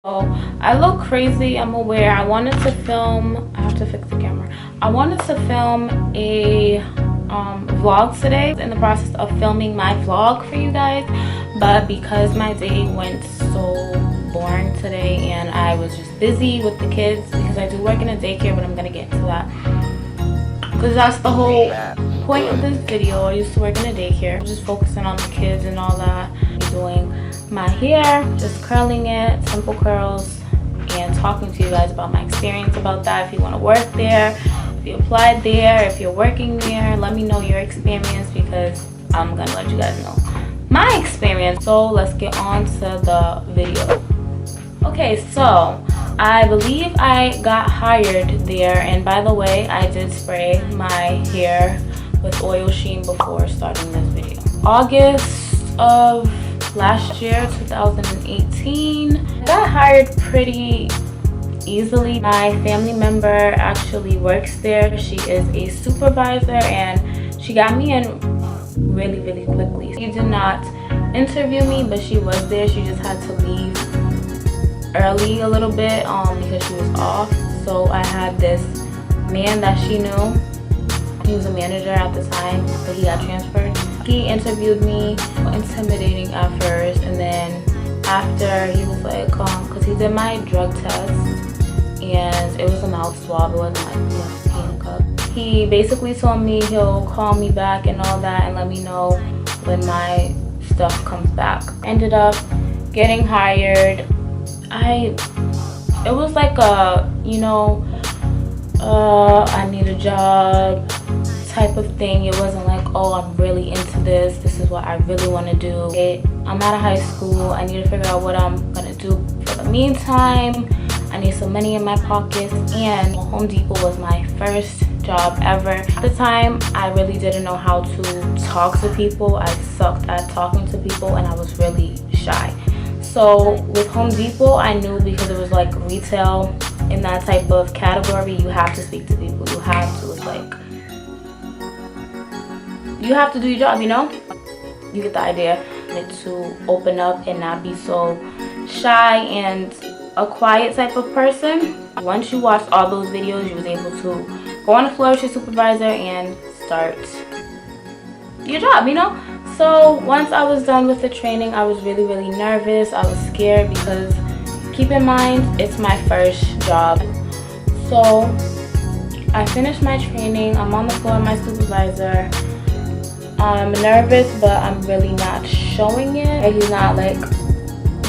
Oh, I look crazy, I'm aware. I wanted to film, I have to fix the camera. I wanted to film a vlog today. In the process of filming my vlog for you guys, but because my day went so boring today and I was just busy with the kids, because I do work in a daycare, but I'm gonna get into that because that's the whole point of this video. I used to work in a daycare, just focusing on the kids and all that, doing my hair, just curling it, simple curls, and talking to you guys about my experience about that. If you want to work there, if you applied there, if you're working there, let me know your experience, because I'm gonna let you guys know my experience. So let's get on to the video. Okay, so I believe I got hired there, and by the way, I did spray my hair with oil sheen before starting this video. August of last year, 2018. I got hired pretty easily. My family member actually works there. She is a supervisor, and she got me in really quickly. She did not interview me, but she was there. She just had to leave early a little bit because she was off. So I had this man that she knew. He was a manager at the time, but he got transferred. He interviewed me, intimidating at first, and then after he was like, because he did my drug test, and it was a mouth swab, it wasn't like pee in a cup. He basically told me he'll call me back and all that and let me know when my stuff comes back. Ended up getting hired. It was like a, I need a job type of thing. It wasn't like, oh, I'm really into this, this is what I really want to do. I'm out of high school, I need to figure out what I'm gonna do for the meantime. I need some money in my pockets, and Home Depot was my first job ever. At the time, I really didn't know how to talk to people. I sucked at talking to people, and I was really shy. So with Home Depot, I knew, because it was like retail in that type of category, you have to speak to people. You have to, it's like, you have to do your job, you get the idea. To open up and not be so shy and a quiet type of person. Once you watched all those videos, you was able to go on the floor with your supervisor and start your job, So once I was done with the training, I was really nervous. I was scared because, keep in mind, it's my first job. So I finished my training. I'm on the floor with my supervisor. I'm nervous, but I'm really not showing it. He's not like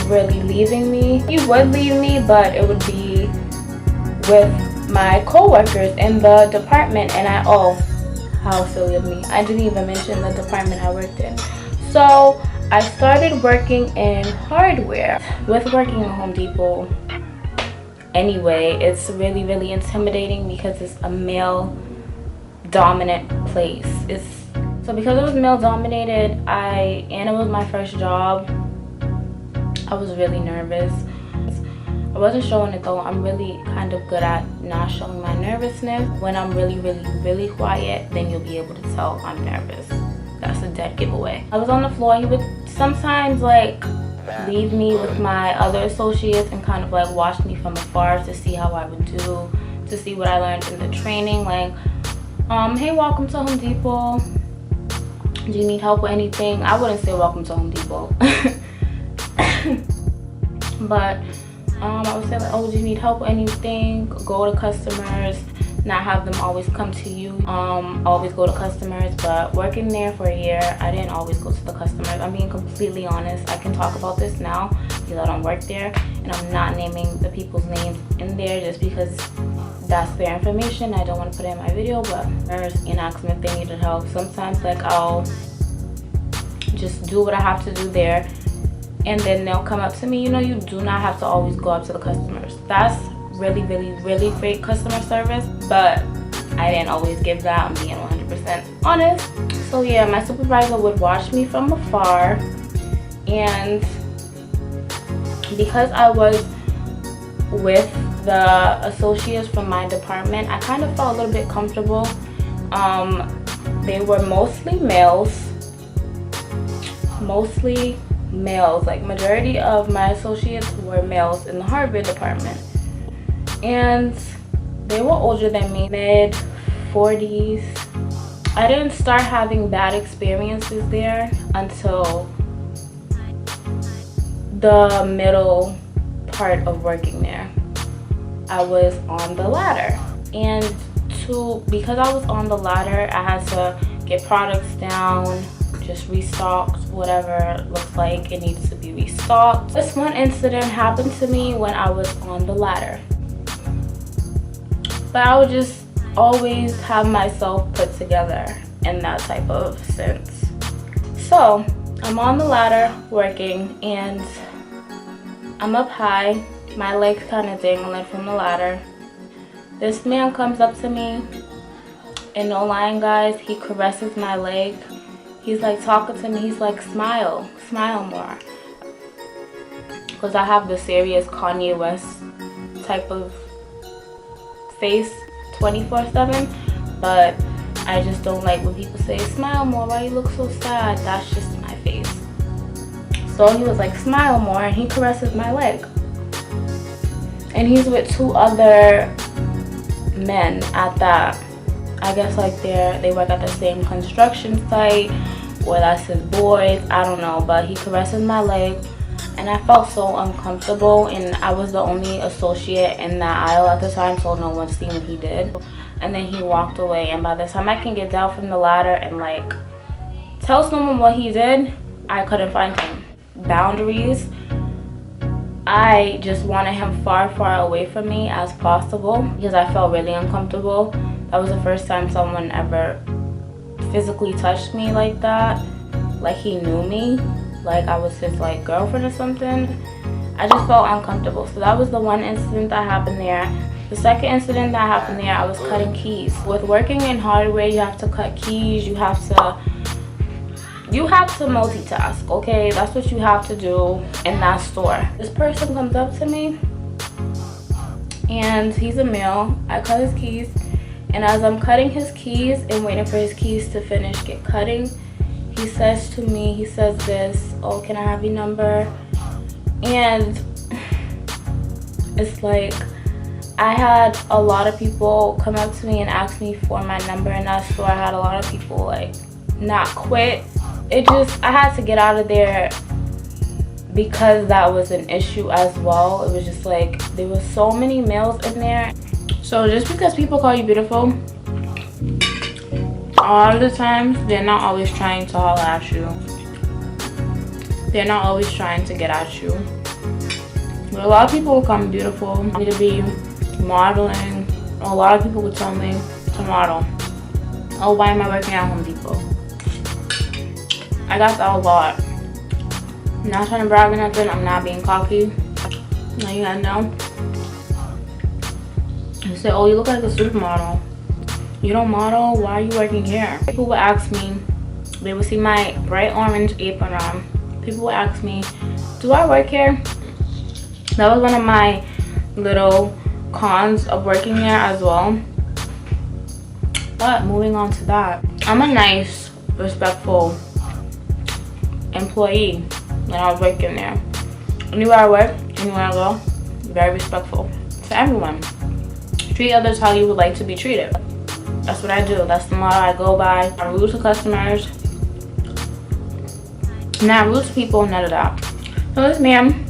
really leaving me. He would leave me, but it would be with my co-workers in the department, and how silly of me. I didn't even mention the department I worked in. So I started working in hardware. With working at Home Depot anyway, it's really intimidating because it's a male dominant place. So because it was male dominated, and it was my first job, I was really nervous. I wasn't showing it though. I'm really kind of good at not showing my nervousness. When I'm really quiet, then you'll be able to tell I'm nervous. That's a dead giveaway. I was on the floor. He would sometimes like leave me with my other associates and kind of like watch me from afar to see how I would do, to see what I learned in the training. Like, hey, welcome to Home Depot. Do you need help with anything? I wouldn't say welcome to Home Depot. But I would say like, oh, do you need help with anything? Go to customers, not have them always come to you. Always go to customers. But working there for a year, I didn't always go to the customers. I'm being completely honest. I can talk about this now because I don't work there, and I'm not naming the people's names in there just because that's their information. I don't want to put it in my video, but and ask them if they needed help. Sometimes like I'll just do what I have to do there, and then they'll come up to me. You do not have to always go up to the customers. That's really great customer service, but I didn't always give that. I'm being 100% honest. So yeah, my supervisor would watch me from afar, and because I was with the associates from my department, I kind of felt a little bit comfortable. They were mostly males, mostly males. Like majority of my associates were males in the hardware department, and they were older than me, mid 40s. I didn't start having bad experiences there until the middle part of working there. I was on the ladder, and because I was on the ladder, I had to get products down, just restocked, whatever it looks like it needs to be restocked. This one incident happened to me when I was on the ladder, but I would just always have myself put together in that type of sense. So I'm on the ladder working, and I'm up high, my legs kind of dangling from the ladder. This man comes up to me, and no lying guys, he caresses my leg. He's like talking to me, he's like, smile more, because I have the serious Kanye West type of face 24/7, but I just don't like when people say, smile more, why you look so sad? That's just my face. So he was like, smile more, and he caresses my leg. And he's with 2 other men at that. I guess like they work at the same construction site, or that's his boys, I don't know, but he caresses my leg, and I felt so uncomfortable, and I was the only associate in that aisle at the time, so no one seen what he did. And then he walked away, and by the time I can get down from the ladder and like tell someone what he did, I couldn't find him. Boundaries. I just wanted him far away from me as possible, because I felt really uncomfortable. That was the first time someone ever physically touched me like that, like he knew me, like I was his like girlfriend or something. I just felt uncomfortable. So that was the one incident that happened there. The second incident that happened there, I was cutting keys. With working in hardware, you have to cut keys, you have to multitask, okay? That's what you have to do in that store. This person comes up to me, and he's a male. I cut his keys, and as I'm cutting his keys and waiting for his keys to finish get cutting, he says to me, he says this, oh, can I have your number? And it's like, I had a lot of people come up to me and ask me for my number in that store. I had a lot of people like not quit. I had to get out of there because that was an issue as well. It was just like, there was so many males in there. So just because people call you beautiful, a lot of the times they're not always trying to holler at you. They're not always trying to get at you. But a lot of people will call me beautiful, need to be modeling. A lot of people would tell me to model. Oh, why am I working at Home Depot? I got that a lot. I'm not trying to brag or nothing. I'm not being cocky. Now you gotta know. They say, oh, you look like a supermodel. You don't model? Why are you working here? People would ask me, they would see my bright orange apron on. People would ask me, do I work here? That was one of my little cons of working there as well. But moving on to that, I'm a nice, respectful employee when I was working there. Anywhere I work, anywhere I go, very respectful to everyone. Treat others how you would like to be treated. That's what I do. That's the motto I go by. I'm rude to customers, not rude to people, none of that. So this man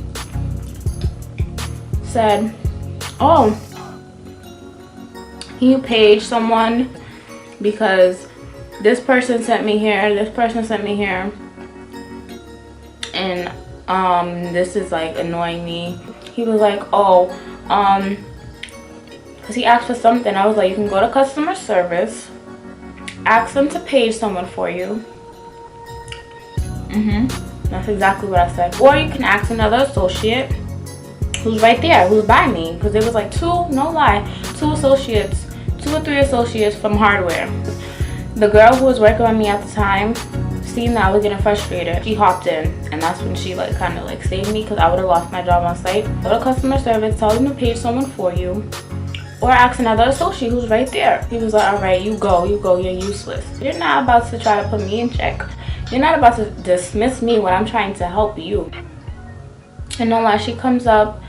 said, oh, you paid someone because this person sent me here, this person sent me here, and this is like annoying me. He was like, oh, because he asked for something. I was like, you can go to customer service, ask them to page someone for you. That's exactly what I said. Or you can ask another associate who's right there, who's by me, because there was like two or three associates from hardware. The girl who was working with me at the time, seeing that I was getting frustrated, she hopped in, and that's when she like kind of like saved me, because I would have lost my job on site. Go to customer service, tell them to page someone for you, or ask another associate who's right there. He was like, all right, you go, you're useless. You're not about to try to put me in check. You're not about to dismiss me when I'm trying to help you. And no lie, she comes up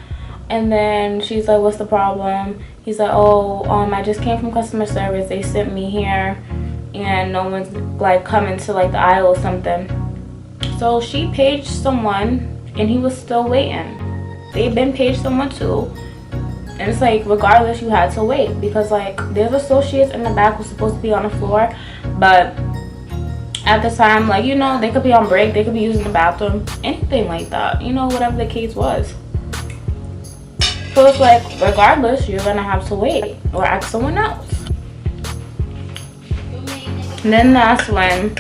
and then she's like, what's the problem? He's like, oh, I just came from customer service. They sent me here and no one's like coming to like the aisle or something. So she paged someone and he was still waiting. They've been paged someone too. And it's like, regardless, you had to wait because like there's associates in the back who's supposed to be on the floor, but at the time, like, you know, they could be on break, they could be using the bathroom, anything like that, you know, whatever the case was. So it's like, regardless, you're gonna have to wait or ask someone else. And then that's when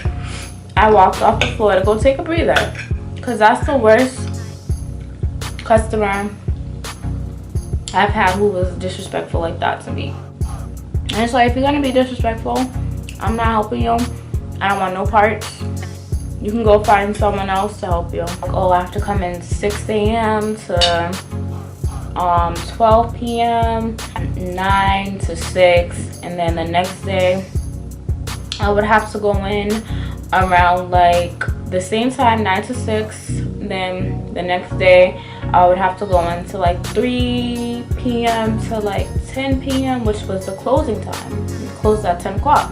I walked off the floor to go take a breather, because that's the worst customer I've had who was disrespectful like that to me. And it's like, if you're gonna be disrespectful, I'm not helping you. I don't want no parts. You can go find someone else to help you. Like, oh, I have to come in 6 a.m. to 12 p.m., 9 to 6, and then the next day I would have to go in around like the same time, 9 to 6. Then the next day I would have to go into like 3 p.m. to like 10 p.m., which was the closing time. We closed at 10 o'clock.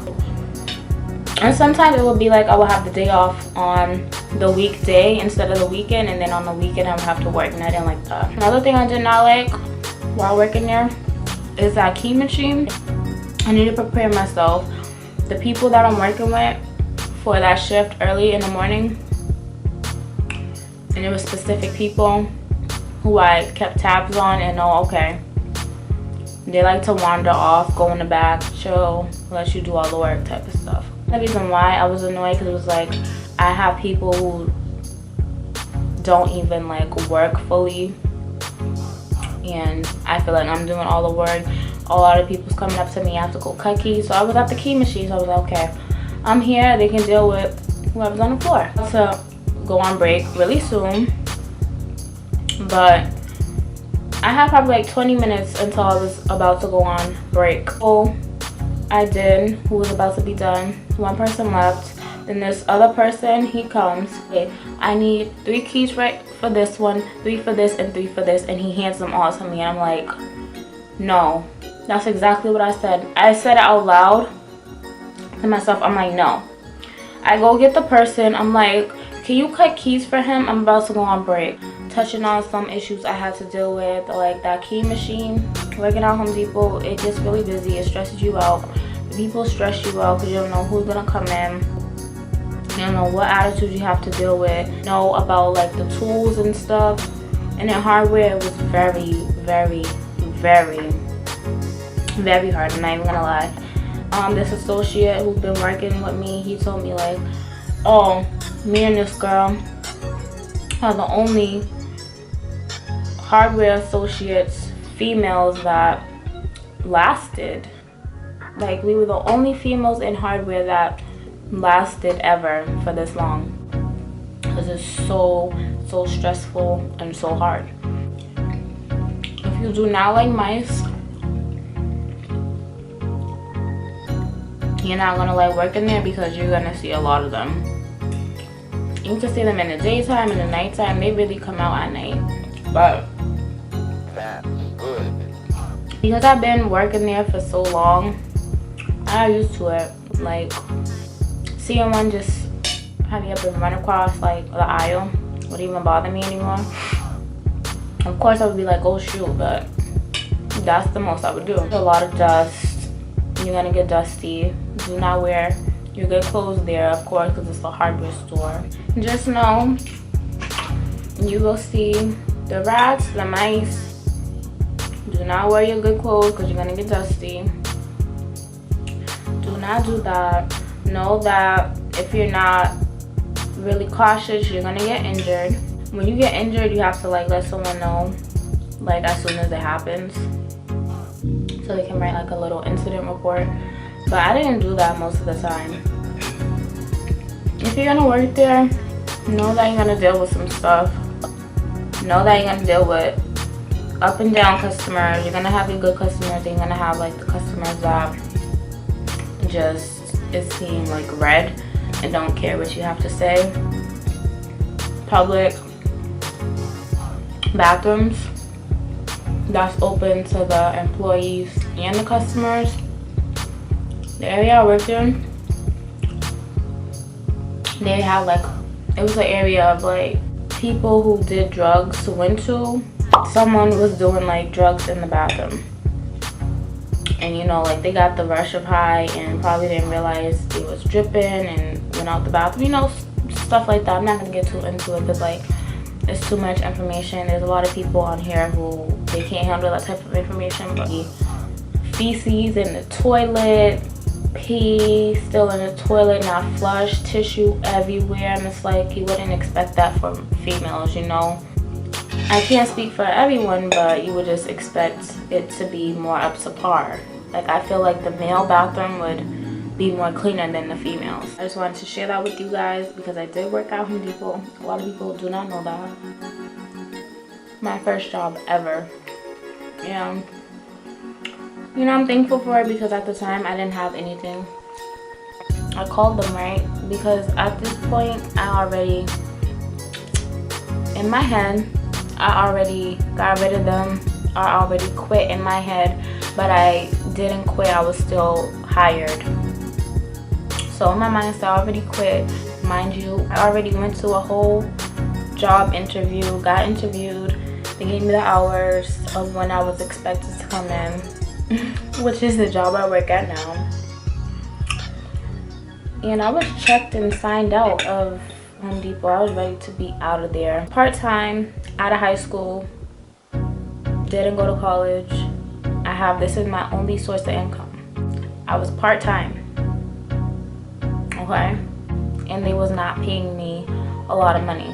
And sometimes it would be like I would have the day off on the weekday instead of the weekend, and then on the weekend I would have to work, and I didn't like that. Another thing I did not like while working there is that key machine. I need to prepare myself. The people that I'm working with for that shift early in the morning, and it was specific people who I kept tabs on and know, okay, they like to wander off, go in the back, chill, let you do all the work type of stuff. The reason why I was annoyed, because it was like, I have people who don't even like work fully, and I feel like I'm doing all the work. A lot of people's coming up to me, I have to go cut keys. So I was at the key machine, so I was like, okay, I'm here, they can deal with whoever's on the floor. So go on break really soon, but I had probably like 20 minutes until I was about to go on break. So I did, who was about to be done. One person left. Then this other person, he comes. Okay, I need 3 keys right for this one, 3 for this, and 3 for this. And he hands them all to me. And I'm like, no. That's exactly what I said. I said it out loud to myself. I'm like, no. I go get the person. I'm like, can you cut keys for him? I'm about to go on break. Touching on some issues I had to deal with, like that key machine. Working at Home Depot, it gets really busy. It stresses you out. People stress you out because you don't know who's gonna come in. You don't know what attitude you have to deal with. You know about like the tools and stuff. And then hardware was very, very, very, very hard. I'm not even gonna lie. This associate who's been working with me, he told me like, oh, me and this girl are the only hardware associates, females, that lasted. Like, we were the only females in hardware that lasted ever for this long, because it's so stressful and so hard. If you do not like mice, you're not gonna like working there, because you're gonna see a lot of them. You can see them in the daytime and the nighttime. They really come out at night. But that's good, because I've been working there for so long, I'm used to it. Like, seeing one just hurry up and run across like the aisle wouldn't even bother me anymore. Of course I would be like, oh shoot, but that's the most I would do. A lot of dust. You're gonna get dusty. Do not wear your good clothes there, of course, because it's a hardware store. Just know you will see the rats, the mice. Do not wear your good clothes because you're gonna get dusty. Do not do that. Know that if you're not really cautious, you're gonna get injured. When you get injured, you have to like let someone know like as soon as it happens, so they can write like a little incident report. But I didn't do that most of the time. If you're gonna work there, know that you're gonna deal with some stuff. Know that you're gonna deal with up and down customers. You're gonna have your good customers, and you're gonna have like the customers that just is seeing like red. and don't care what you have to say. Public bathrooms that's open to the employees and the customers. The area I worked in, they had like, it was an area of like people who did drugs went to. Someone was doing like drugs in the bathroom, and you know, like they got the rush of high and probably didn't realize it was dripping and went out the bathroom, you know, stuff like that. I'm not gonna get too into it because like it's too much information. There's a lot of people on here who they can't handle that type of information. But feces in the toilet, pee still in the toilet, not flushed, tissue everywhere, and it's like you wouldn't expect that from females, you know. I can't speak for everyone, but you would just expect it to be more up to par. Like I feel like the male bathroom would be more cleaner than the females. I just wanted to share that with you guys because I did work at Home Depot. A lot of people do not know that. My first job ever. Yeah. You know, I'm thankful for it because at the time I didn't have anything. I called them, right? Because at this point I already, in my head, I already got rid of them. I already quit in my head, but I didn't quit. I was still hired. So in my mindset, I already quit. Mind you, I already went to a whole job interview, got interviewed. They gave me the hours of when I was expected to come in, which is the job I work at now. And I was checked and signed out of Home Depot. I was ready to be out of there. Part-time, out of high school, didn't go to college. This is my only source of income. I was part-time, okay? And they was not paying me a lot of money.